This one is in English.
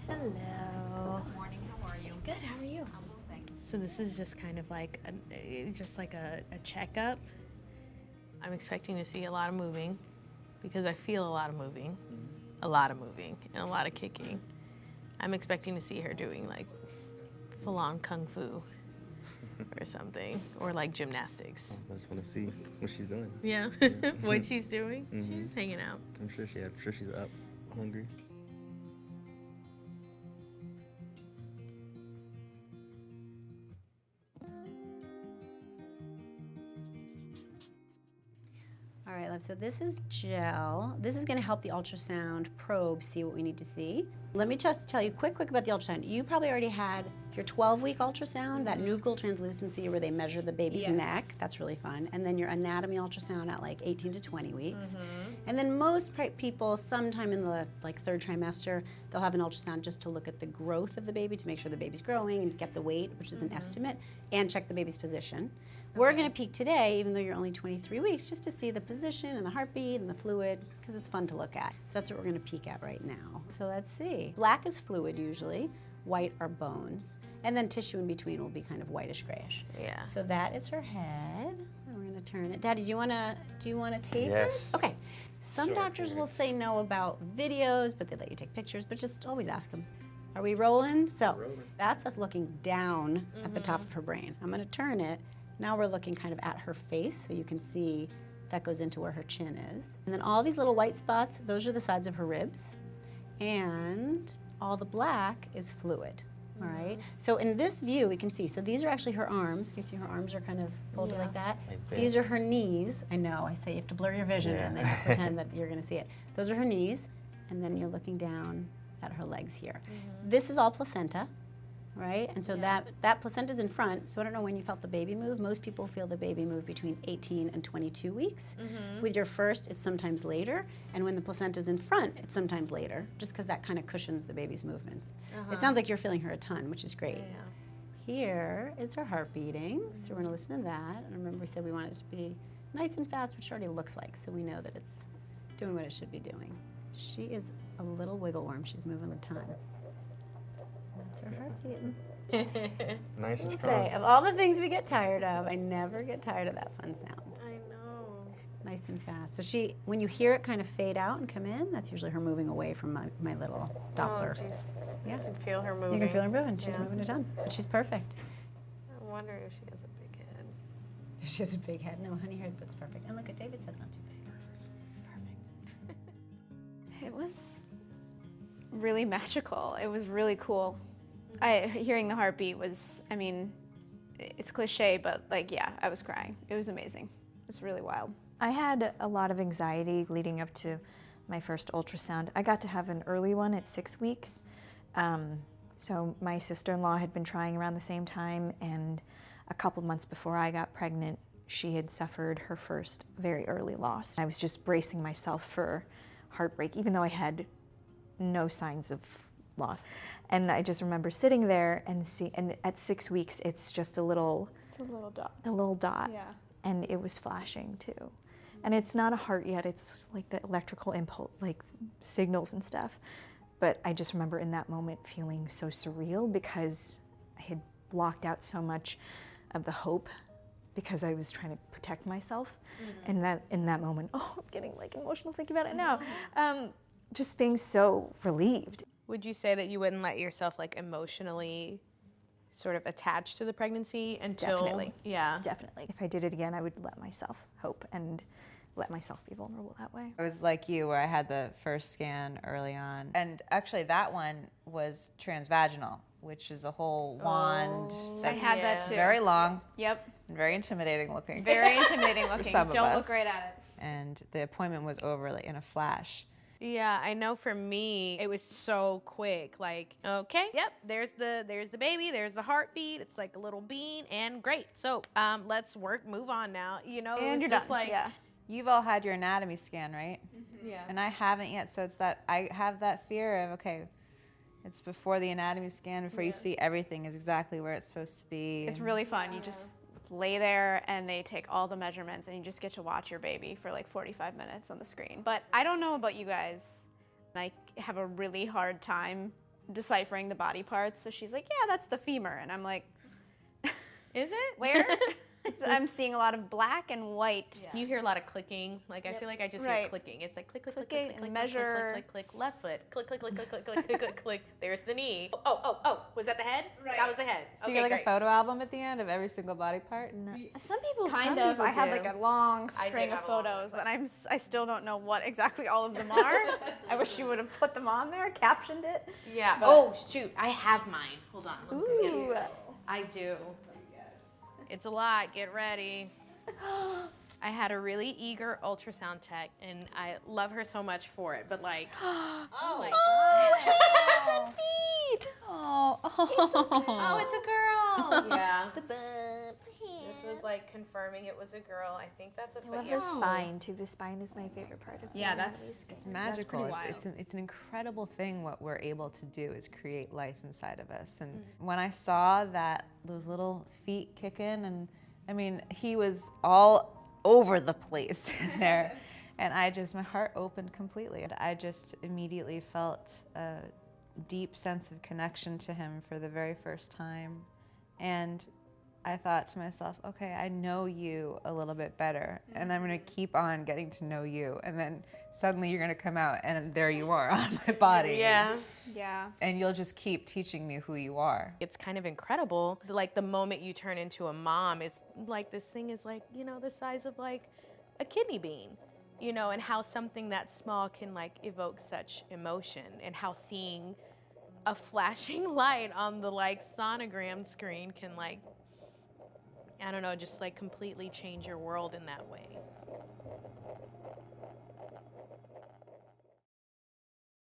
Hello. Good morning, how are you? Good, how are you? I'm well, thanks. So this is just kind of like a checkup. I'm expecting to see a lot of moving because I feel a lot of moving, and a lot of kicking. I'm expecting to see her doing like full-on kung fu or something, or like gymnastics. I just want to see what she's doing. Yeah, what she's doing. Mhm. She's hanging out. I'm sure she's up, hungry. All right, love, so this is gel. This is gonna help the ultrasound probe see what we need to see. Let me just tell you quick about the ultrasound. You probably already had your 12-week ultrasound, that nuchal translucency where they measure the baby's neck. That's really fun. And then your anatomy ultrasound at like 18 to 20 weeks. And then most people, sometime in the like 3rd trimester, they'll have an ultrasound just to look at the growth of the baby to make sure the baby's growing and get the weight, which is an estimate, and check the baby's position. We're gonna peek today, even though you're only 23 weeks, just to see the position and the heartbeat and the fluid, because it's fun to look at. So that's what we're gonna peek at right now. So let's see. Black is fluid usually, white are bones, and then tissue in between will be kind of whitish grayish. Yeah. So that is her head. And we're gonna turn it. Daddy, do you wanna tape Yes. it? Okay. Some Sure, doctors will thanks. say no about videos, but they let you take pictures, but just always ask them. Are we rolling? So Rolling. that's us looking down at the top of her brain. I'm gonna turn it. Now we're looking kind of at her face, so you can see that goes into where her chin is. And then all these little white spots, those are the sides of her ribs. And all the black is fluid, all right? So in this view, we can see, so these are actually her arms. You can see her arms are kind of folded like that. Like this. These are her knees. I know, I say you have to blur your vision and then pretend that you're gonna see it. Those are her knees, and then you're looking down at her legs here. This is all placenta, right? And so that placenta's in front, so I don't know when you felt the baby move. Most people feel the baby move between 18 and 22 weeks. With your first, it's sometimes later, and when the placenta's in front, it's sometimes later, just because that kind of cushions the baby's movements. It sounds like you're feeling her a ton, which is great. Here is her heart beating, so we're gonna listen to that. And remember we said we want it to be nice and fast, which it already looks like, so we know that it's doing what it should be doing. She is a little wiggle worm, she's moving a ton. That's her heart beating. Nice and Say, strong. of all the things we get tired of, I never get tired of that fun sound. I know. Nice and fast. So when you hear it kind of fade out and come in, that's usually her moving away from my little Doppler. Oh, geez. Yeah. I can feel her moving. You can feel her moving. She's Yeah. moving a ton, but she's perfect. I wonder if she has a big head. She has a big head. No, honey, her head's perfect. And look at David's head, not too big. It's perfect. It was really magical. It was really cool. Hearing the heartbeat was, I mean, it's cliche, but like, yeah, I was crying. It was amazing. It's really wild. I had a lot of anxiety leading up to my first ultrasound. I got to have an early one at 6 weeks. So my sister-in-law had been trying around the same time, and a couple months before I got pregnant, she had suffered her first very early loss. I was just bracing myself for heartbreak, even though I had no signs of loss. And I just remember sitting there and at 6 weeks, it's just a little It's a little dot. Yeah. And it was flashing too. And it's not a heart yet, it's like the electrical impulse, like signals and stuff. But I just remember in that moment feeling so surreal because I had blocked out so much of the hope because I was trying to protect myself. And that in that moment, oh, I'm getting like emotional thinking about it now. Just being so relieved. Would you say that you wouldn't let yourself like emotionally sort of attach to the pregnancy until? Definitely. Yeah. Definitely. If I did it again, I would let myself hope and let myself be vulnerable that way. I was like you, where I had the first scan early on. And actually that one was transvaginal, which is a whole wand I had that too. very long Yep. and very intimidating looking. Very intimidating looking. some of Don't us. look right at it. And the appointment was over like in a flash. Yeah, I know for me, it was so quick. Like, okay, yep, there's the baby, there's the heartbeat. It's like a little bean, and great. So, let's move on now. You know, it And was you're just done. like, Yeah. You've all had your anatomy scan, right? yeah. And I haven't yet, so it's that I have that fear of, okay, it's before the anatomy scan, before you see everything is exactly where it's supposed to be. It's really fun. You just lay there and they take all the measurements and you just get to watch your baby for like 45 minutes on the screen. But I don't know about you guys. I have a really hard time deciphering the body parts. So she's like, yeah, that's the femur. And I'm like, Is it? where? So I'm seeing a lot of black and white. You hear a lot of clicking. Like I feel like I just hear Right. clicking. It's like click, click, click, Clicking click, click, and click, measure. click, click, click, click, left foot, click, click, click, click, click, click, click, click, click. There's the knee. Oh, was that the head? Right. That was the head. So you Okay, get like great. a photo album at the end of every single body part? Some people Kind some of. people I had do. like a long I did string of have a long photos, and I still don't know what exactly all of them are. I wish you would have put them on there, captioned it. Yeah. But- Oh shoot, I have mine. Hold on. Let me take it. Ooh. I do. It's a lot. Get ready. I had a really eager ultrasound tech, and I love her so much for it. But like, oh my god, Feet. Oh, Oh, it's a girl. yeah. This was like confirming it was a girl. I think that's a I love yeah. the spine too. The spine is my favorite part of the Yeah, anatomy that's scan. It's magical. pretty It's an incredible thing what we're able to do is create life inside of us. And when I saw that those little feet kick in, and I mean, he was all over the place in there, and my heart opened completely. And I just immediately felt a deep sense of connection to him for the very first time. And I thought to myself, okay, I know you a little bit better, and I'm gonna keep on getting to know you. And then suddenly you're gonna come out, and there you are on my body. Yeah. Yeah. And you'll just keep teaching me who you are. It's kind of incredible. Like the moment you turn into a mom is like this thing is like, you know, the size of like a kidney bean, you know, and how something that small can like evoke such emotion, and how seeing a flashing light on the like sonogram screen can like, I don't know, just like completely change your world in that way.